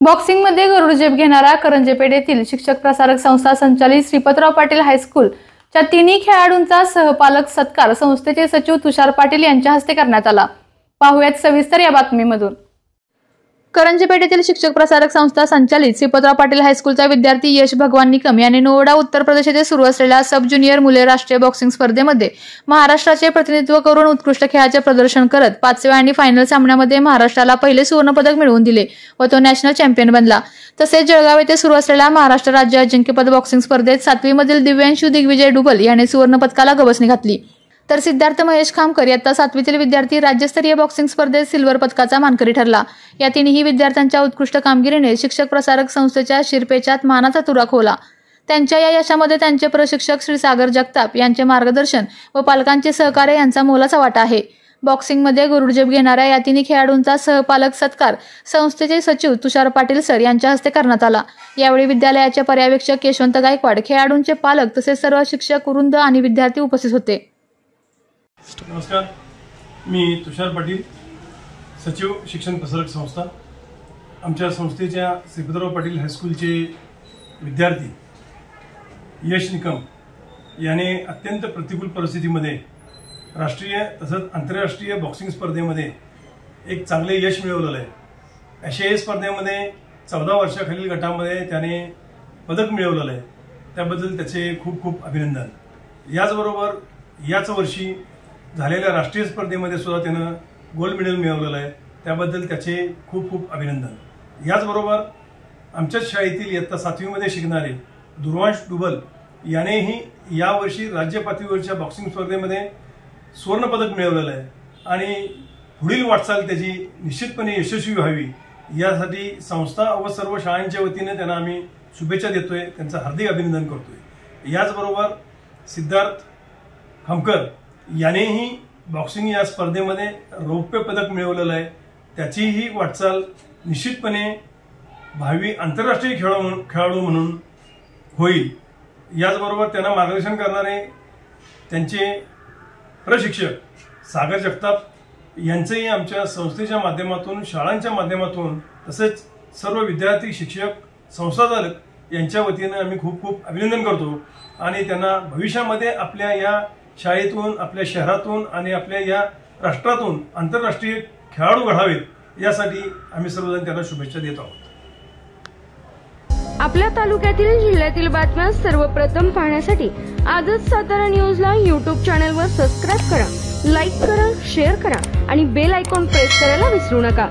बॉक्सिंगमध्ये गरुडझेप घेणारा करंजेपेठ येथील शिक्षक प्रसारक संस्था संचालित श्रीपतराव पाटील हायस्कूलच्या तिन्ही खेळाडूंचा सहपालक सत्कार संस्थेचे सचिव तुषार पाटील यांच्या हस्ते करण्यात आला। पाहुयात सविस्तर या बातमीमधून। करंजेपेठ येथील शिक्षक प्रसारक संस्था संचालित श्रीपतराव पाटील हायस्कूलचा विद्यार्थी यश भगवान निकम यांनी नोएडा उत्तर प्रदेश येथे सुरू असलेल्या सब ज्युनियर मुले राष्ट्रीय बॉक्सिंग स्पर्धेमध्ये महाराष्ट्राचे प्रतिनिधित्व करून उत्कृष्ट खेळाचे प्रदर्शन करत 5व्या आणि फायनल सामन्यामध्ये महाराष्ट्राला पहिले सुवर्ण पदक मिळवून दिले व तो नॅशनल चॅम्पियन बनला। तसेच जळगाव येथे सुरू असलेल्या महाराष्ट्र राज्य अजिंक्यपद बॉक्सिंग स्पर्धेत 7वी मधील दिव्यांशू दिग्विजय डुबल याने सुवर्ण पदकाला गवसणी घातली। तर सिद्धार्थ महेश खामकर इयत्ता 7वीतील विद्यार्थी राज्यस्तरीय बॉक्सिंग स्पर्धेत सिल्वर पदकाचा मानकरी ठरला। या तिन्ही विद्यार्थ्यांच्या उत्कृष्ट कामगिरीने शिक्षक प्रसारक संस्थेच्या शिरपेचात मानाचा तुरा खोवला। त्यांच्या या यशामध्ये त्यांचे प्रशिक्षक श्री सागर जगताप यांचे मार्गदर्शन व पालकांचे सहकार्य यांचा मोलाचा वाटा आहे। बॉक्सिंगमध्ये गरुडझेप घेणाऱ्या या तिन्ही खेळाडूंचा सहपालक सत्कार संस्थेचे सचिव तुषार पाटील सर यांच्या हस्ते करण्यात आला। यावेळी विद्यालयाचे पर्यवेक्षक यशवंत गायकवाड, खेळाडूंचे पालक तसेच सर्व शिक्षक, वृंद आणि विद्यार्थी उपस्थित होते। नमस्कार, मी तुषार पाटील, सचिव शिक्षण प्रसारक संस्था। आमच्या संस्थेच्या श्रीपतराव पाटील हायस्कूलचे विद्यार्थी यश निकम याने अत्यंत प्रतिकूल परिस्थितीमध्ये राष्ट्रीय तसंच आंतरराष्ट्रीय बॉक्सिंग स्पर्धेमध्ये एक चांगले यश मिळवलेलं आहे। आशियाई स्पर्धेमध्ये 14 वर्षाखालील गटामध्ये त्याने पदक मिळवलेलं आहे, त्याबद्दल त्याचे खूप खूप अभिनंदन। याचबरोबर याच वर्षी झालेल्या राष्ट्रीय स्पर्धेमध्ये सुद्धा त्यानं गोल्ड मेडल मिळवलेलं आहे, त्याबद्दल त्याचे खूप खूप अभिनंदन। याचबरोबर आमच्याच शाळेतील इयत्ता 7वीमध्ये शिकणारे दिव्यांशू डुबल यानेही यावर्षी राज्य पातळीवरच्या बॉक्सिंग स्पर्धेमध्ये सुवर्ण पदक मिळवलेलं आहे आणि पुढील वाटचाल त्याची निश्चितपणे यशस्वी व्हावी यासाठी संस्था व सर्व शाळांच्या वतीने त्यांना आम्ही शुभेच्छा देतोय, त्यांचं हार्दिक अभिनंदन करतोय। याचबरोबर सिद्धार्थ खामकर यानेही बॉक्सिंग या स्पर्धेमध्ये रौप्य पदक मिळवलेलं आहे, त्याचीही वाटचाल निश्चितपणे भावी आंतरराष्ट्रीय खेळाडू म्हणून होईल। याचबरोबर त्यांना मार्गदर्शन करणारे त्यांचे प्रशिक्षक सागर जगताप यांचेही आमच्या संस्थेच्या माध्यमातून, शाळांच्या माध्यमातून तसेच सर्व विद्यार्थी, शिक्षक, संस्थाचालक यांच्या वतीने आम्ही खूप खूप अभिनंदन करतो आणि त्यांना भविष्यामध्ये आपल्या या शाळेतून, आपल्या शहरातून आणि आपल्या या राष्ट्रातून आंतरराष्ट्रीय खेळाडू घडावेत यासाठी आम्ही सर्वजण त्यांना शुभेच्छा देत आहोत। आपल्या तालुक्यातील, जिल्ह्यातील बातम्या सर्वप्रथम पाहण्यासाठी आजच सातारा न्यूजला YouTube चॅनलवर सबस्क्राइब करा, लाईक करा, शेअर करा आणि बेल आयकॉन प्रेस करायला विसरू नका।